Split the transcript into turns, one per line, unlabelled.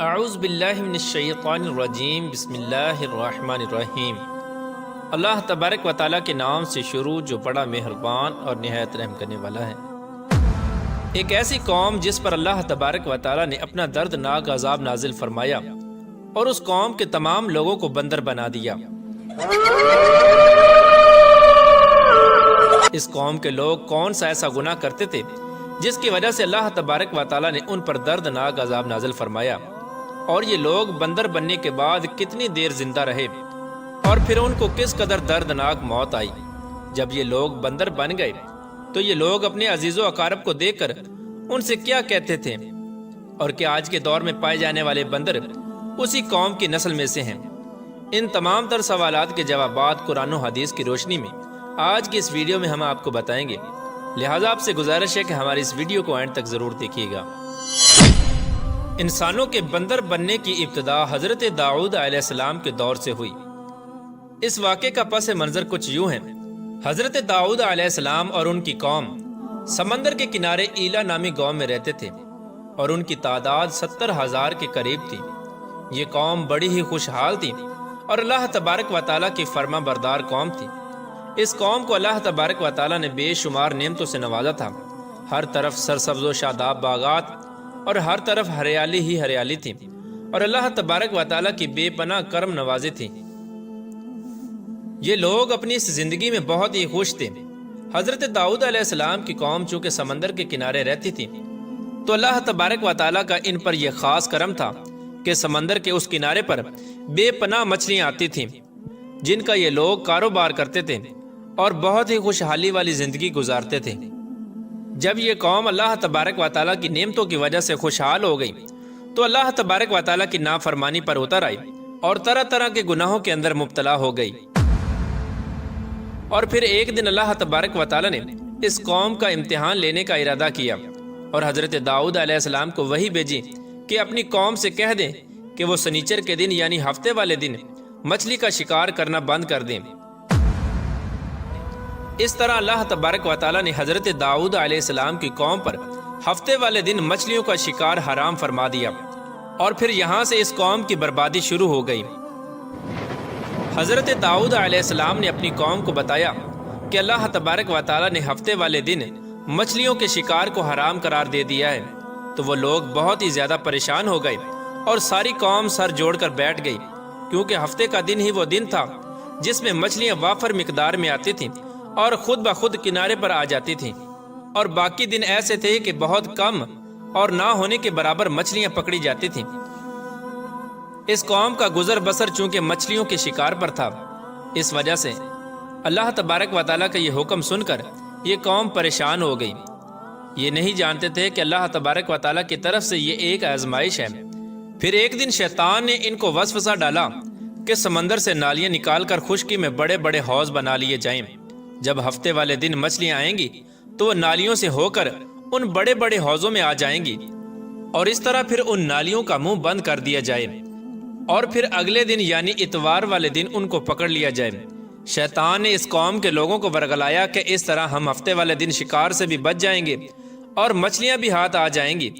اعوذ باللہ من الشیطان الرجیم بسم اللہ الرحمن الرحیم۔ اللہ تبارک و تعالیٰ کے نام سے شروع جو بڑا مہربان اور نہایت رحم کرنے والا ہے۔ ایک ایسی قوم جس پر اللہ تبارک و تعالیٰ نے اپنا دردناک عذاب نازل فرمایا اور اس قوم کے تمام لوگوں کو بندر بنا دیا۔ اس قوم کے لوگ کون سا ایسا گناہ کرتے تھے جس کی وجہ سے اللہ تبارک و تعالیٰ نے ان پر دردناک عذاب نازل فرمایا، اور یہ لوگ بندر بننے کے بعد کتنی دیر زندہ رہے اور پھر ان کو کس قدر دردناک موت آئی۔ جب یہ لوگ بندر بن گئے تو یہ لوگ اپنے عزیز و اقارب کو دیکھ کر ان سے کیا کہتے تھے، اور کیا آج کے دور میں پائے جانے والے بندر اسی قوم کی نسل میں سے ہیں؟ ان تمام تر سوالات کے جوابات قرآن و حدیث کی روشنی میں آج کی اس ویڈیو میں ہم آپ کو بتائیں گے، لہٰذا آپ سے گزارش ہے کہ ہماری اس ویڈیو کو اینڈ تک ضرور دیکھیے گا۔ انسانوں کے بندر بننے کی ابتدا حضرت داؤد علیہ السلام کے دور سے ہوئی۔ اس واقعے کا پس منظر کچھ یوں ہے۔ حضرت داؤد علیہ السلام اور ان کی قوم سمندر کے کنارے ایلا نامی گاؤں میں رہتے تھے، اور ان کی تعداد 70,000 کے قریب تھی۔ یہ قوم بڑی ہی خوشحال تھی اور اللہ تبارک و تعالیٰ کی فرما بردار قوم تھی۔ اس قوم کو اللہ تبارک و تعالیٰ نے بے شمار نعمتوں سے نوازا تھا۔ ہر طرف سرسبز و شاداب باغات اور ہر طرف ہریالی ہی ہریالی تھی، اور اللہ تبارک و تعالیٰ کی بے پناہ کرم نوازی تھی۔ یہ لوگ اپنی اس زندگی میں بہت ہی خوش تھے۔ حضرت داؤد علیہ السلام کی قوم چونکہ سمندر کے کنارے رہتی تھی تو اللہ تبارک و تعالیٰ کا ان پر یہ خاص کرم تھا کہ سمندر کے اس کنارے پر بے پناہ مچھلیاں آتی تھیں جن کا یہ لوگ کاروبار کرتے تھے اور بہت ہی خوشحالی والی زندگی گزارتے تھے۔ جب یہ قوم اللہ تبارک و تعالیٰ کی نعمتوں کی وجہ سے خوشحال ہو گئی تو اللہ تبارک و تعالیٰ کی نافرمانی پر اتر آئی اور طرح طرح کے گناہوں کے اندر مبتلا ہو گئی۔ اور پھر ایک دن اللہ تبارک و تعالیٰ نے اس قوم کا امتحان لینے کا ارادہ کیا اور حضرت داؤد علیہ السلام کو وحی بھیجی کہ اپنی قوم سے کہہ دیں کہ وہ سنیچر کے دن یعنی ہفتے والے دن مچھلی کا شکار کرنا بند کر دیں۔ اس طرح اللہ تبارک و تعالیٰ نے حضرت داؤد علیہ السلام کی قوم پر ہفتے والے دن مچھلیوں کا شکار حرام فرما دیا، اور پھر یہاں سے اس قوم کی بربادی شروع ہو گئی۔ حضرت داؤد علیہ السلام نے اپنی قوم کو بتایا کہ اللہ تبارک و تعالیٰ نے ہفتے والے دن مچھلیوں کے شکار کو حرام قرار دے دیا ہے، تو وہ لوگ بہت ہی زیادہ پریشان ہو گئے اور ساری قوم سر جوڑ کر بیٹھ گئی، کیونکہ ہفتے کا دن ہی وہ دن تھا جس میں مچھلیاں وافر مقدار میں آتی تھیں اور خود بخود کنارے پر آ جاتی تھیں، اور باقی دن ایسے تھے کہ بہت کم اور نہ ہونے کے برابر مچھلیاں پکڑی جاتی تھیں۔ اس قوم کا گزر بسر چونکہ مچھلیوں کے شکار پر تھا، اس وجہ سے اللہ تبارک و تعالیٰ کا یہ حکم سن کر یہ قوم پریشان ہو گئی۔ یہ نہیں جانتے تھے کہ اللہ تبارک و تعالیٰ کی طرف سے یہ ایک آزمائش ہے۔ پھر ایک دن شیطان نے ان کو وسوسہ ڈالا کہ سمندر سے نالیاں نکال کر خشکی میں بڑے بڑے حوض بنا لیے جائیں۔ جب ہفتے والے دن مچھلیاں آئیں گی تو وہ نالیوں سے ہو کر ان بڑے بڑے حوضوں میں آ جائیں گی، اور اس طرح پھر ان نالیوں کا منہ بند کر دیا جائے، اور پھر اگلے دن یعنی اتوار والے دن ان کو پکڑ لیا جائے۔ شیطان نے اس قوم کے لوگوں کو ورگلایا کہ اس طرح ہم ہفتے والے دن شکار سے بھی بچ جائیں گے اور مچھلیاں بھی ہاتھ آ جائیں گی،